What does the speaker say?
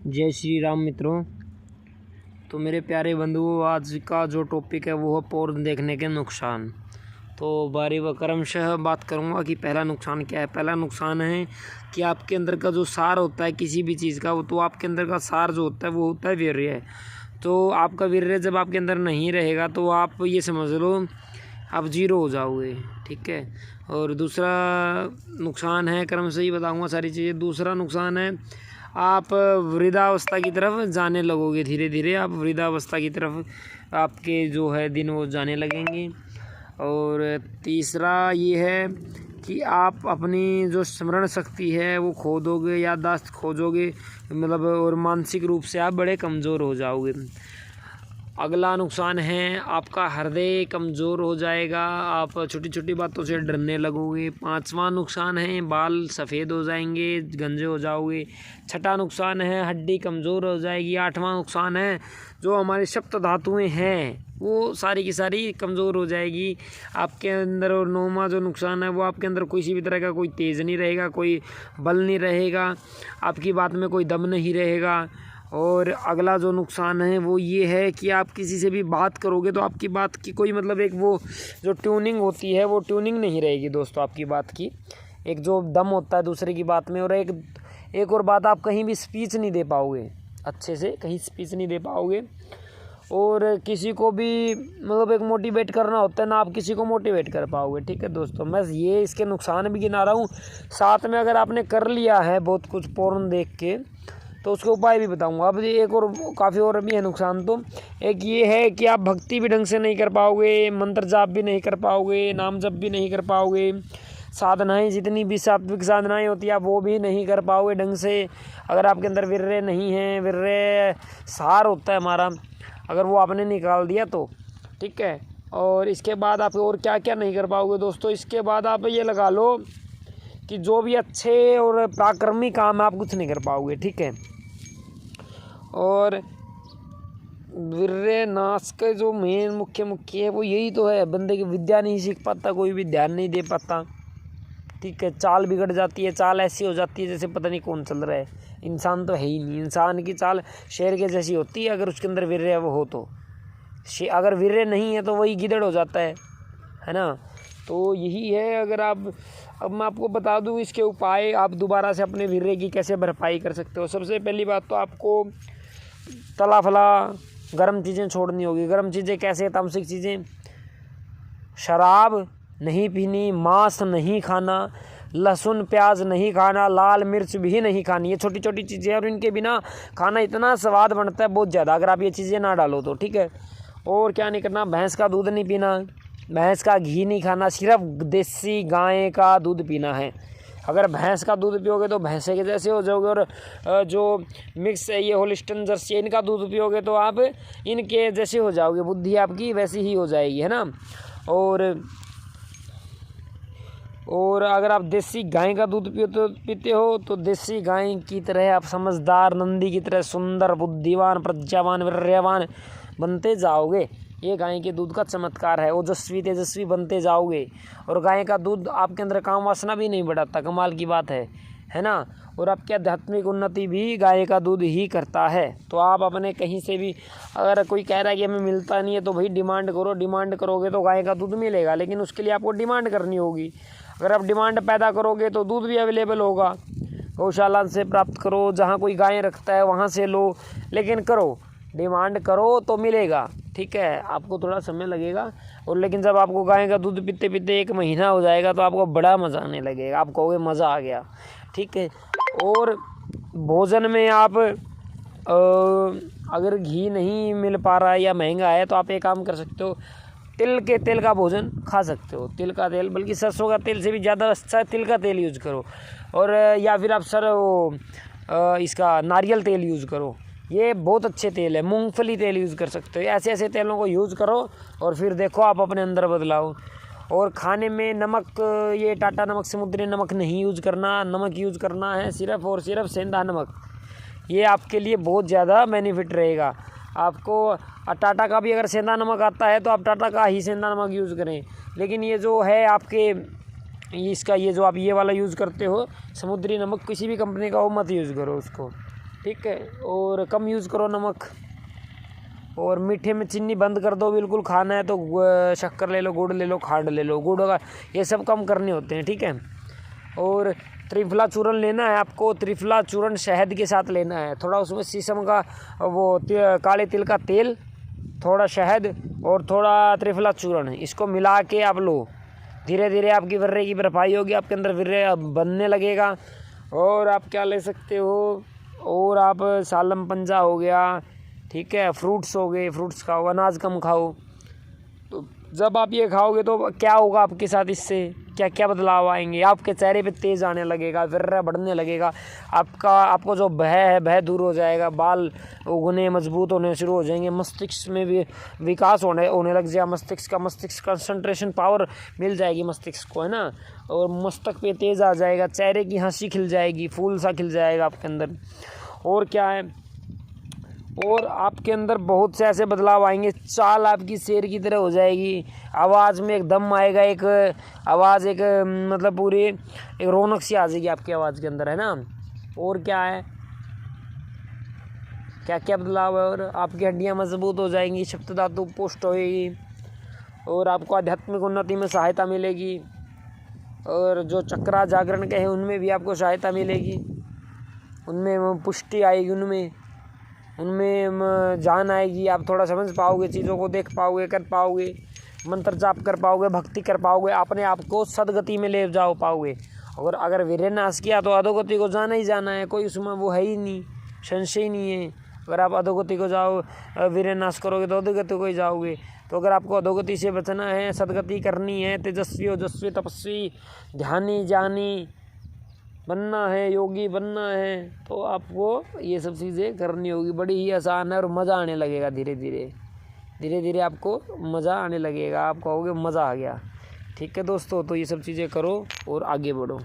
जय श्री राम मित्रों। तो मेरे प्यारे बंधुओं, आज का जो टॉपिक है वो है पोर्न देखने के नुकसान। तो बारी व क्रमशः बात करूँगा कि पहला नुकसान क्या है। पहला नुकसान है कि आपके अंदर का जो सार होता है किसी भी चीज़ का, वो तो आपके अंदर का सार जो होता है वो होता है वीर्य। तो आपका वीर्य जब आपके अंदर नहीं रहेगा तो आप ये समझ लो आप जीरो हो जाओगे, ठीक है। और दूसरा नुकसान है, क्रमशः ही बताऊँगा सारी चीज़ें। दूसरा नुकसान है आप वृद्धावस्था की तरफ जाने लगोगे, धीरे धीरे आप वृद्धावस्था की तरफ आपके जो है दिन वो जाने लगेंगे। और तीसरा ये है कि आप अपनी जो स्मरण शक्ति है वो खो दोगे, याददाश्त खो दोगे, मतलब और मानसिक रूप से आप बड़े कमज़ोर हो जाओगे। अगला नुकसान है आपका हृदय कमज़ोर हो जाएगा, आप छोटी छोटी बातों से डरने लगोगे। पांचवा नुकसान है बाल सफ़ेद हो जाएंगे, गंजे हो जाओगे। छठा नुकसान है हड्डी कमज़ोर हो जाएगी। आठवां नुकसान है जो हमारी सप्त धातुएं हैं वो सारी की सारी कमज़ोर हो जाएगी आपके अंदर। और नौवां जो नुकसान है वो आपके अंदर किसी भी तरह का कोई तेज़ नहीं रहेगा, कोई बल नहीं रहेगा, आपकी बात में कोई दम नहीं रहेगा। और अगला जो नुकसान है वो ये है कि आप किसी से भी बात करोगे तो आपकी बात की कोई मतलब एक वो जो ट्यूनिंग होती है वो ट्यूनिंग नहीं रहेगी दोस्तों। आपकी बात की एक जो दम होता है दूसरे की बात में। और एक और बात, आप कहीं भी स्पीच नहीं दे पाओगे, अच्छे से कहीं स्पीच नहीं दे पाओगे। और किसी को भी मतलब एक मोटिवेट करना होता है ना, आप किसी को मोटिवेट कर पाओगे, ठीक है दोस्तों। मैं ये इसके नुकसान भी गिना रहा हूँ, साथ में अगर आपने कर लिया है बहुत कुछ पोर्न देख के तो उसके उपाय भी बताऊंगा। अब एक और काफ़ी और भी है नुकसान। तो एक ये है कि आप भक्ति भी ढंग से नहीं कर पाओगे, मंत्र जाप भी नहीं कर पाओगे, नाम जप भी नहीं कर पाओगे, साधनाएं जितनी भी सात्विक साधनाएं होती है आप वो भी नहीं कर पाओगे ढंग से। अगर आपके अंदर वीर्य नहीं है, वीर्य सार होता है हमारा, अगर वो आपने निकाल दिया तो ठीक है। और इसके बाद आप और क्या क्या नहीं कर पाओगे दोस्तों। इसके बाद आप ये लगा लो कि जो भी अच्छे और पराक्रमी काम है आप कुछ नहीं कर पाओगे, ठीक है। और वीर्य नाश का जो मेन मुख्य है वो यही तो है, बंदे की विद्या नहीं सीख पाता, कोई भी ध्यान नहीं दे पाता, ठीक है। चाल बिगड़ जाती है, चाल ऐसी हो जाती है जैसे पता नहीं कौन चल रहा है। इंसान तो है ही नहीं, इंसान की चाल शेर के जैसी होती है अगर उसके अंदर वीर्य वो हो तो। अगर वीर्य नहीं है तो वही गिदड़ हो जाता है ना। तो यही है। अगर आप अब मैं आपको बता दूं इसके उपाय, आप दोबारा से अपने वीर्य की कैसे भरपाई कर सकते हो। सबसे पहली बात तो आपको तला फला गर्म चीज़ें छोड़नी होगी। गर्म चीज़ें कैसे, तामसिक चीज़ें, शराब नहीं पीनी, मांस नहीं खाना, लहसुन प्याज नहीं खाना, लाल मिर्च भी नहीं खानी। ये छोटी छोटी चीज़ें हैं और इनके बिना खाना इतना स्वाद बनता है बहुत ज़्यादा अगर आप ये चीज़ें ना डालो तो, ठीक है। और क्या नहीं करना, भैंस का दूध नहीं पीना, भैंस का घी नहीं खाना, सिर्फ देसी गाय का दूध पीना है। अगर भैंस का दूध पियोगे तो भैंसे के जैसे हो जाओगे। और जो मिक्स है ये होलिस्टन जर्सी इनका दूध पियोगे तो आप इनके जैसे हो जाओगे, बुद्धि आपकी वैसी ही हो जाएगी, है ना। और अगर आप देसी गाय का दूध पीते हो तो देसी गाय की तरह आप समझदार, नंदी की तरह सुंदर, बुद्धिमान, प्रज्ञावान, वीर्यवान बनते जाओगे। ये गाय के दूध का चमत्कार है, ओजस्वी तेजस्वी बनते जाओगे। और गाय का दूध आपके अंदर काम वासना भी नहीं बढ़ाता, कमाल की बात है ना। और आपकी आध्यात्मिक उन्नति भी गाय का दूध ही करता है। तो आप अपने कहीं से भी, अगर कोई कह रहा है कि हमें मिलता नहीं है तो भाई डिमांड करो, डिमांड करोगे तो गाय का दूध मिलेगा, लेकिन उसके लिए आपको डिमांड करनी होगी। अगर आप डिमांड पैदा करोगे तो दूध भी अवेलेबल होगा। गौशाला से प्राप्त करो, जहाँ कोई गाय रखता है वहाँ से लो, लेकिन करो, डिमांड करो तो मिलेगा, ठीक है। आपको थोड़ा समय लगेगा, और लेकिन जब आपको गाय का दूध पीते पीते 1 महीना हो जाएगा तो आपको बड़ा मज़ा आने लगेगा, आप कहोगे मज़ा आ गया, ठीक है। और भोजन में आप अगर घी नहीं मिल पा रहा है या महंगा है तो आप एक काम कर सकते हो, तेल का भोजन खा सकते हो। तिल का तेल, बल्कि सरसों का तेल से भी ज़्यादा अच्छा तिल का तेल यूज़ करो। और या फिर आप इसका नारियल तेल यूज़ करो, ये बहुत अच्छे तेल है। मूंगफली तेल यूज़ कर सकते हो। ऐसे ऐसे तेलों को यूज़ करो और फिर देखो आप अपने अंदर बदलाव। और खाने में नमक, ये टाटा नमक, समुद्री नमक नहीं यूज़ करना, नमक यूज़ करना है सिर्फ़ और सिर्फ सेंधा नमक। ये आपके लिए बहुत ज़्यादा बेनिफिट रहेगा आपको। टाटा का भी अगर सेंधा नमक आता है तो आप टाटा का ही सेंधा नमक यूज़ करें। लेकिन ये जो है आपके इसका, ये जो आप ये वाला यूज़ करते हो समुद्री नमक, किसी भी कंपनी का वो मत यूज़ करो उसको, ठीक है। और कम यूज़ करो नमक, और मीठे में चीनी बंद कर दो बिल्कुल। खाना है तो शक्कर ले लो, गुड़ ले लो, खांड ले लो, गुड़ का ये सब कम करने होते हैं, ठीक है। और त्रिफला चूर्ण लेना है आपको। त्रिफला चूर्ण शहद के साथ लेना है। थोड़ा उसमें शीशम का वो काले तिल का तेल, थोड़ा शहद और थोड़ा त्रिफला चूर्ण, इसको मिला के आप लो। धीरे धीरे आपकी वर्रे की भरपाई होगी, आपके अंदर वर्रे बनने लगेगा। और आप क्या ले सकते हो, और आप सालम पंजा हो गया, ठीक है, फ्रूट्स हो गए, फ्रूट्स खाओ, अनाज कम खाओ। तो जब आप ये खाओगे तो क्या होगा आपके साथ, इससे क्या क्या बदलाव आएंगे। आपके चेहरे पे तेज़ आने लगेगा, वर्रा बढ़ने लगेगा, आपको जो भय है भय दूर हो जाएगा, बाल उगने मजबूत होने शुरू हो जाएंगे, मस्तिष्क में भी विकास होने लग जाएगा, मस्तिष्क कंसंट्रेशन पावर मिल जाएगी मस्तिष्क को, है ना। और मस्तक पे तेज़ आ जाएगा, चेहरे की हंसी खिल जाएगी, फूल सा खिल जाएगा आपके अंदर। और क्या है, और आपके अंदर बहुत से ऐसे बदलाव आएंगे। चाल आपकी शेर की तरह हो जाएगी, आवाज़ में एक दम आएगा, एक आवाज़ एक मतलब पूरी एक रौनक सी आ जाएगी आपकी आवाज़ के अंदर, है ना। और क्या है, क्या क्या बदलाव है, और आपकी हड्डियां मजबूत हो जाएंगी, सप्त धातु पुष्ट होएगी, और आपको आध्यात्मिक उन्नति में सहायता मिलेगी। और जो चक्रा जागरण के हैं उनमें भी आपको सहायता मिलेगी, उनमें पुष्टि आएगी, उनमें जान आएगी। आप थोड़ा समझ पाओगे, चीज़ों को देख पाओगे, कर पाओगे, मंत्र जाप कर पाओगे, भक्ति कर पाओगे, अपने आप को सदगति में ले जाओ पाओगे। और अगर वीर्य नाश किया तो अधोगति को जाना ही जाना है, कोई उसमें वो है ही नहीं, संशय ही नहीं है। अगर आप अधोगति को जाओ, वीर्य नाश करोगे तो अधोगति को ही जाओगे। तो अगर आपको अधोगति से बचना है, सदगति करनी है, तेजस्वी ओजस्वी तपस्वी ध्यानी ज्ञानी बनना है, योगी बनना है, तो आपको ये सब चीज़ें करनी होगी। बड़ी ही आसान है और मज़ा आने लगेगा। धीरे धीरे आपको मज़ा आने लगेगा, आप कहोगे मज़ा आ गया। ठीक है दोस्तों, तो ये सब चीज़ें करो और आगे बढ़ो।